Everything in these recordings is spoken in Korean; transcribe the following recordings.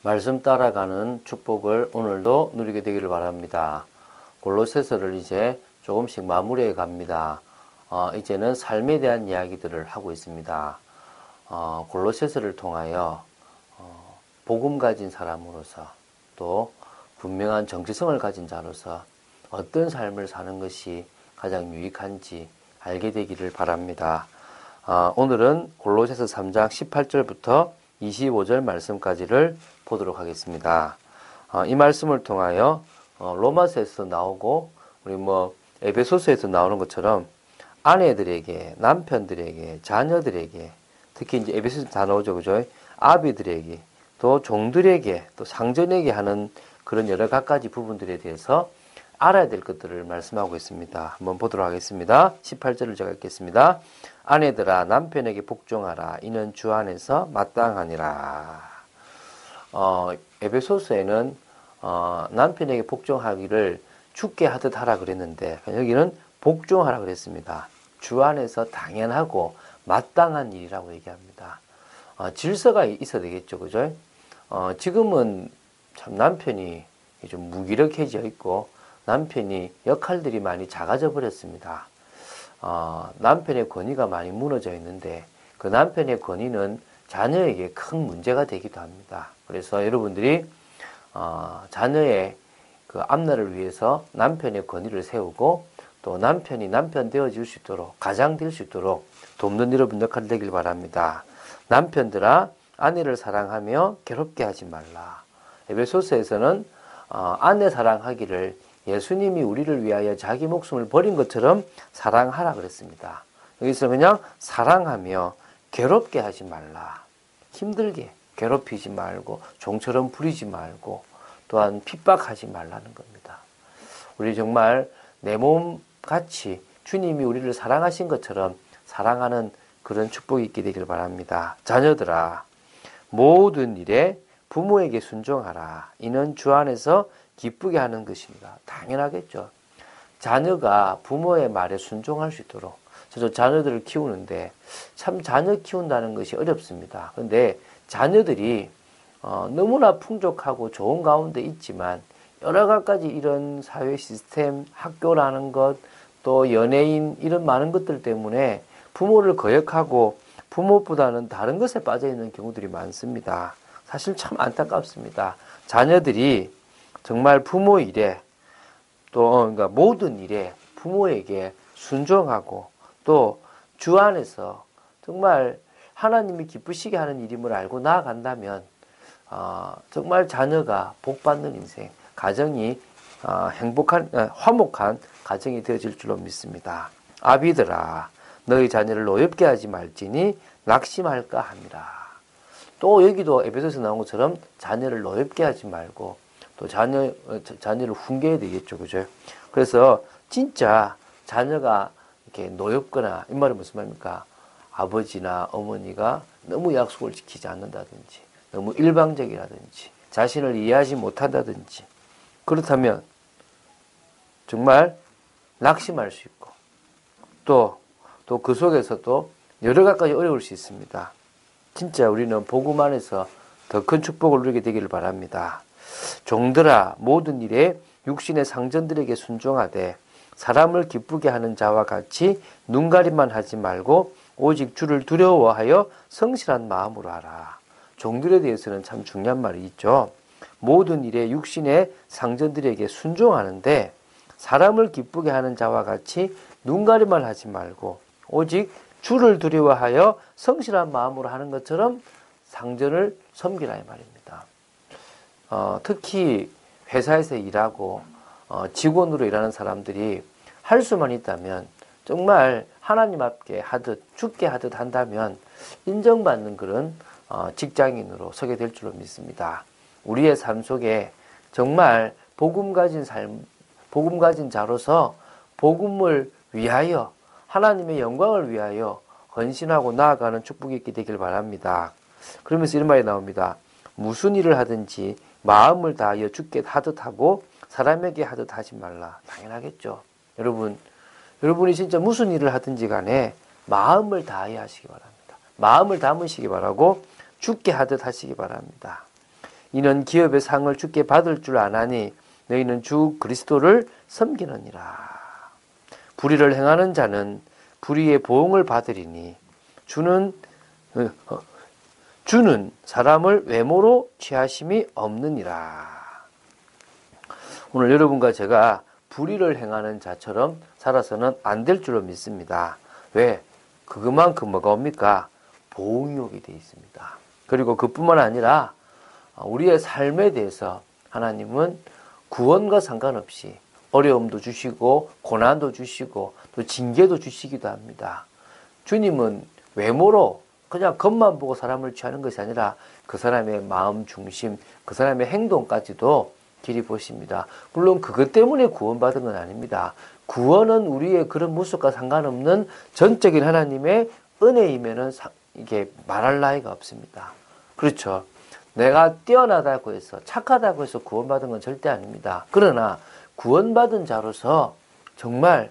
말씀 따라가는 축복을 오늘도 누리게 되기를 바랍니다. 골로새서를 이제 조금씩 마무리해 갑니다. 이제는 삶에 대한 이야기들을 하고 있습니다. 골로새서를 통하여 복음 가진 사람으로서 또 분명한 정체성을 가진 자로서 어떤 삶을 사는 것이 가장 유익한지 알게 되기를 바랍니다. 오늘은 골로새서 3장 18절부터 25절 말씀까지를 보도록 하겠습니다. 이 말씀을 통하여 로마서에서 나오고 우리 에베소서에서 나오는 것처럼 아내들에게, 남편들에게, 자녀들에게, 특히 이제 에베소서 다 나오죠, 그죠? 아비들에게, 또 종들에게, 또 상전에게 하는 그런 여러 가지 부분들에 대해서 알아야 될 것들을 말씀하고 있습니다. 한번 보도록 하겠습니다. 18절을 제가 읽겠습니다. 아내들아 남편에게 복종하라. 이는 주 안에서 마땅하니라. 에베소서에는 남편에게 복종하기를 죽게 하듯 하라 그랬는데 여기는 복종하라 그랬습니다. 주 안에서 당연하고 마땅한 일이라고 얘기합니다. 질서가 있어야 되겠죠, 그죠? 지금은 참 남편이 좀 무기력해져 있고 남편이 역할들이 많이 작아져 버렸습니다. 남편의 권위가 많이 무너져 있는데 그 남편의 권위는 자녀에게 큰 문제가 되기도 합니다. 그래서 여러분들이 자녀의 그 앞날을 위해서 남편의 권위를 세우고 또 남편이 남편 되어질 수 있도록 가장 될 수 있도록 돕는 여러분 역할이 되길 바랍니다. 남편들아 아내를 사랑하며 괴롭게 하지 말라. 에베소서에서는 아내 사랑하기를 예수님이 우리를 위하여 자기 목숨을 버린 것처럼 사랑하라 그랬습니다. 여기서 그냥 사랑하며 괴롭게 하지 말라. 힘들게 괴롭히지 말고 종처럼 부리지 말고 또한 핍박하지 말라는 겁니다. 우리 정말 내 몸 같이 주님이 우리를 사랑하신 것처럼 사랑하는 그런 축복이 있게 되길 바랍니다. 자녀들아 모든 일에 부모에게 순종하라. 이는 주 안에서 기쁘게 하는 것입니다. 당연하겠죠. 자녀가 부모의 말에 순종할 수 있도록 저도 자녀들을 키우는데 참 자녀 키운다는 것이 어렵습니다. 그런데 자녀들이 너무나 풍족하고 좋은 가운데 있지만 여러 가지 이런 사회 시스템, 학교라는 것, 또 연예인 이런 많은 것들 때문에 부모를 거역하고 부모보다는 다른 것에 빠져 있는 경우들이 많습니다. 사실 참 안타깝습니다. 자녀들이 정말 부모 일에 또 그러니까 모든 일에 부모에게 순종하고 또 주 안에서 정말 하나님이 기쁘시게 하는 일임을 알고 나아간다면 정말 자녀가 복받는 인생, 가정이 행복한 화목한 가정이 되어질 줄로 믿습니다. 아비들아 너희 자녀를 노엽게 하지 말지니 낙심할까 함이라. 또 여기도 에베소서에 나온 것처럼 자녀를 노엽게 하지 말고 또 자녀를 훈계해야 되겠죠, 그죠? 그래서 진짜 자녀가 이렇게 노엽거나 이 말은 무슨 말입니까? 아버지나 어머니가 너무 약속을 지키지 않는다든지 너무 일방적이라든지 자신을 이해하지 못한다든지 그렇다면 정말 낙심할 수 있고 또 그 속에서도 여러 가지 어려울 수 있습니다. 진짜 우리는 복음 안에서 더 큰 축복을 누리게 되기를 바랍니다. 종들아 모든 일에 육신의 상전들에게 순종하되 사람을 기쁘게 하는 자와 같이 눈가림만 하지 말고 오직 주를 두려워하여 성실한 마음으로 하라. 종들에 대해서는 참 중요한 말이 있죠. 모든 일에 육신의 상전들에게 순종하는데 사람을 기쁘게 하는 자와 같이 눈가림만 하지 말고 오직 주를 두려워하여 성실한 마음으로 하는 것처럼 상전을 섬기라 이 말입니다. 특히 회사에서 일하고 직원으로 일하는 사람들이 할 수만 있다면 정말 하나님 앞에 하듯 죽게 하듯 한다면 인정받는 그런 직장인으로 서게 될 줄로 믿습니다. 우리의 삶 속에 정말 복음 가진 자로서 복음을 위하여 하나님의 영광을 위하여 헌신하고 나아가는 축복이 있게 되길 바랍니다. 그러면서 이런 말이 나옵니다. 무슨 일을 하든지 마음을 다하여 주께 하듯 하고 사람에게 하듯 하지 말라. 당연하겠죠. 여러분이 진짜 무슨 일을 하든지 간에 마음을 다하여 하시기 바랍니다. 마음을 담으시기 바라고 주께 하듯 하시기 바랍니다. 이는 기업의 상을 주께 받을 줄 아나니 너희는 주 그리스도를 섬기느니라. 불의를 행하는 자는 불의의 보응을 받으리니 주는 사람을 외모로 취하심이 없느니라. 오늘 여러분과 제가 불의를 행하는 자처럼 살아서는 안 될 줄로 믿습니다. 왜? 그것만큼 뭐가 옵니까? 보응욕이 되어 있습니다. 그리고 그뿐만 아니라 우리의 삶에 대해서 하나님은 구원과 상관없이 어려움도 주시고 고난도 주시고 또 징계도 주시기도 합니다. 주님은 외모로 그냥 겉만 보고 사람을 취하는 것이 아니라 그 사람의 마음 중심, 그 사람의 행동까지도 길이 보십니다. 물론 그것 때문에 구원받은 건 아닙니다. 구원은 우리의 그런 모습과 상관없는 전적인 하나님의 은혜이면은 이게 말할 나위가 없습니다. 그렇죠. 내가 뛰어나다고 해서 착하다고 해서 구원받은 건 절대 아닙니다. 그러나 구원받은 자로서 정말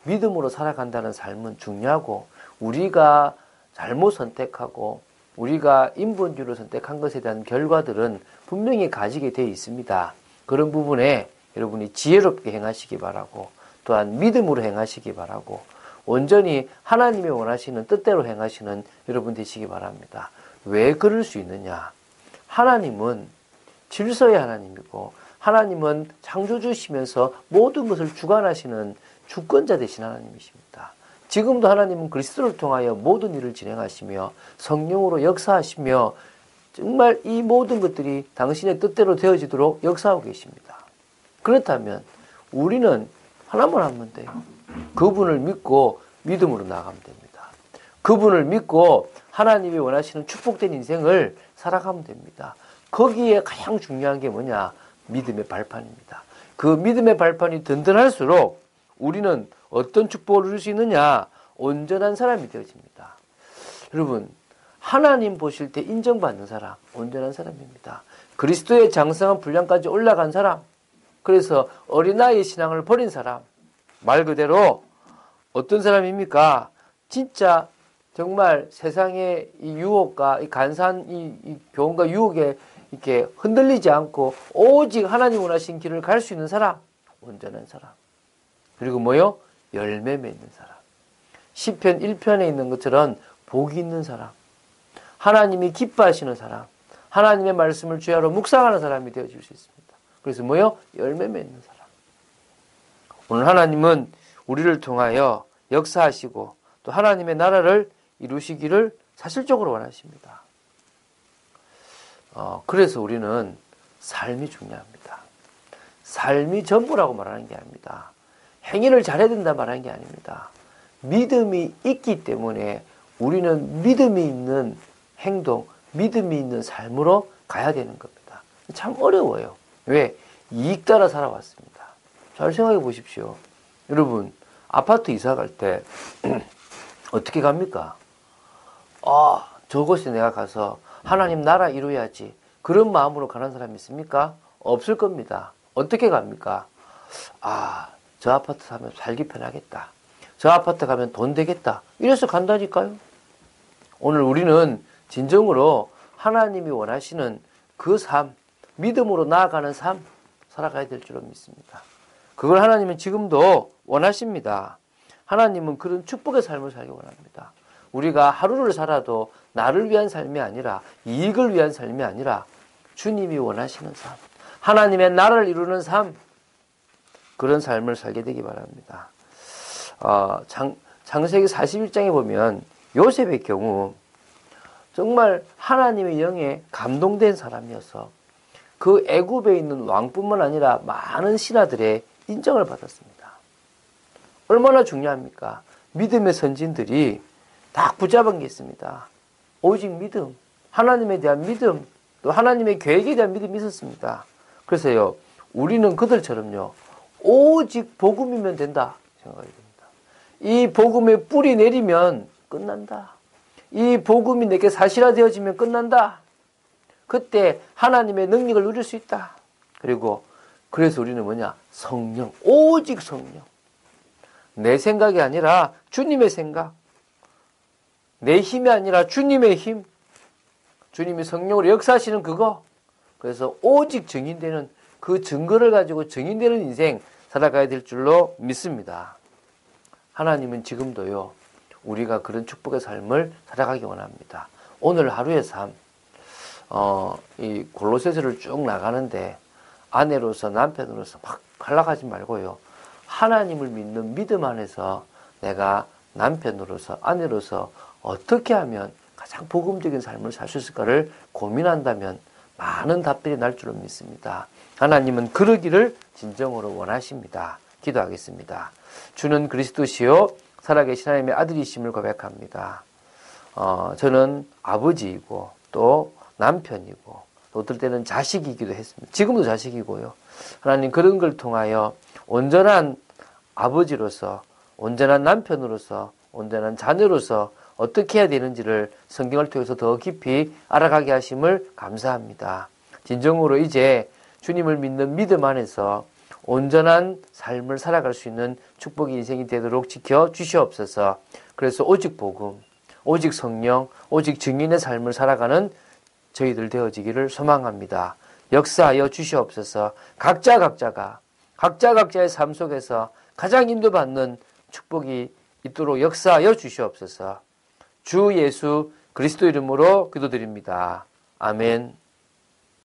믿음으로 살아간다는 삶은 중요하고 우리가 잘못 선택하고 우리가 인본주의로 선택한 것에 대한 결과들은 분명히 가지게 되어 있습니다. 그런 부분에 여러분이 지혜롭게 행하시기 바라고 또한 믿음으로 행하시기 바라고 온전히 하나님이 원하시는 뜻대로 행하시는 여러분 되시기 바랍니다. 왜 그럴 수 있느냐? 하나님은 질서의 하나님이고 하나님은 창조주시면서 모든 것을 주관하시는 주권자 되신 하나님이십니다. 지금도 하나님은 그리스도를 통하여 모든 일을 진행하시며 성령으로 역사하시며 정말 이 모든 것들이 당신의 뜻대로 되어지도록 역사하고 계십니다. 그렇다면 우리는 하나만 하면 돼요. 그분을 믿고 믿음으로 나아가면 됩니다. 그분을 믿고 하나님이 원하시는 축복된 인생을 살아가면 됩니다. 거기에 가장 중요한 게 뭐냐? 믿음의 발판입니다. 그 믿음의 발판이 든든할수록 우리는 어떤 축복을 누릴 수 있느냐? 온전한 사람이 되어집니다. 여러분, 하나님 보실 때 인정받는 사람, 온전한 사람입니다. 그리스도의 장성한 분량까지 올라간 사람, 그래서 어린아이의 신앙을 버린 사람, 말 그대로 어떤 사람입니까? 진짜 정말 세상의 이 유혹과 이 간사한 이 교훈과 유혹에 이렇게 흔들리지 않고 오직 하나님 원하신 길을 갈 수 있는 사람, 온전한 사람. 그리고 뭐요? 열매 맺는 사람. 시편 1편에 있는 것처럼 복이 있는 사람. 하나님이 기뻐하시는 사람. 하나님의 말씀을 주야로 묵상하는 사람이 되어질 수 있습니다. 그래서 뭐요? 열매 맺는 사람. 오늘 하나님은 우리를 통하여 역사하시고 또 하나님의 나라를 이루시기를 사실적으로 원하십니다. 그래서 우리는 삶이 중요합니다. 삶이 전부라고 말하는 게 아닙니다. 행위를 잘해야 된다 말하는 게 아닙니다. 믿음이 있기 때문에 우리는 믿음이 있는 행동, 믿음이 있는 삶으로 가야 되는 겁니다. 참 어려워요. 왜? 이익 따라 살아왔습니다. 잘 생각해 보십시오. 여러분, 아파트 이사 갈 때 어떻게 갑니까? 저곳에 내가 가서 하나님 나라 이루어야지. 그런 마음으로 가는 사람이 있습니까? 없을 겁니다. 어떻게 갑니까? 저 아파트 사면 살기 편하겠다. 저 아파트 가면 돈 되겠다. 이래서 간다니까요. 오늘 우리는 진정으로 하나님이 원하시는 그 삶, 믿음으로 나아가는 삶 살아가야 될 줄로 믿습니다. 그걸 하나님은 지금도 원하십니다. 하나님은 그런 축복의 삶을 살기 원합니다. 우리가 하루를 살아도 나를 위한 삶이 아니라 이익을 위한 삶이 아니라 주님이 원하시는 삶, 하나님의 나라를 이루는 삶, 그런 삶을 살게 되기 바랍니다. 창세기 41장에 보면 요셉의 경우 정말 하나님의 영에 감동된 사람이어서 그 애굽에 있는 왕뿐만 아니라 많은 신하들의 인정을 받았습니다. 얼마나 중요합니까? 믿음의 선진들이 다 붙잡은 게 있습니다. 오직 믿음, 하나님에 대한 믿음, 또 하나님의 계획에 대한 믿음이 있었습니다. 그래서요, 우리는 그들처럼요, 오직 복음이면 된다 생각이 됩니다. 이 복음의 뿌리 내리면 끝난다. 이 복음이 내게 사실화되어지면 끝난다. 그때 하나님의 능력을 누릴 수 있다. 그리고 그래서 우리는 뭐냐? 성령, 오직 성령. 내 생각이 아니라 주님의 생각. 내 힘이 아니라 주님의 힘. 주님이 성령으로 역사하시는 그거. 그래서 오직 증인되는 그 증거를 가지고 증인되는 인생 살아가야 될 줄로 믿습니다. 하나님은 지금도요, 우리가 그런 축복의 삶을 살아가기 원합니다. 오늘 하루의 삶, 이 골로새서를 쭉 나가는데 아내로서 남편으로서 막 갈라가지 말고요. 하나님을 믿는 믿음 안에서 내가 남편으로서 아내로서 어떻게 하면 가장 복음적인 삶을 살 수 있을까를 고민한다면 많은 답들이 날 줄로 믿습니다. 하나님은 그러기를 진정으로 원하십니다. 기도하겠습니다. 주는 그리스도시요 살아계신 하나님의 아들이심을 고백합니다. 저는 아버지이고 또 남편이고 또 어떨 때는 자식이기도 했습니다. 지금도 자식이고요. 하나님 그런 걸 통하여 온전한 아버지로서 온전한 남편으로서 온전한 자녀로서 어떻게 해야 되는지를 성경을 통해서 더 깊이 알아가게 하심을 감사합니다. 진정으로 이제 주님을 믿는 믿음 안에서 온전한 삶을 살아갈 수 있는 축복의 인생이 되도록 지켜 주시옵소서. 그래서 오직 복음, 오직 성령, 오직 증인의 삶을 살아가는 저희들 되어지기를 소망합니다. 역사하여 주시옵소서. 각자의 삶 속에서 가장 인도받는 축복이 있도록 역사하여 주시옵소서. 주 예수 그리스도 이름으로 기도드립니다. 아멘.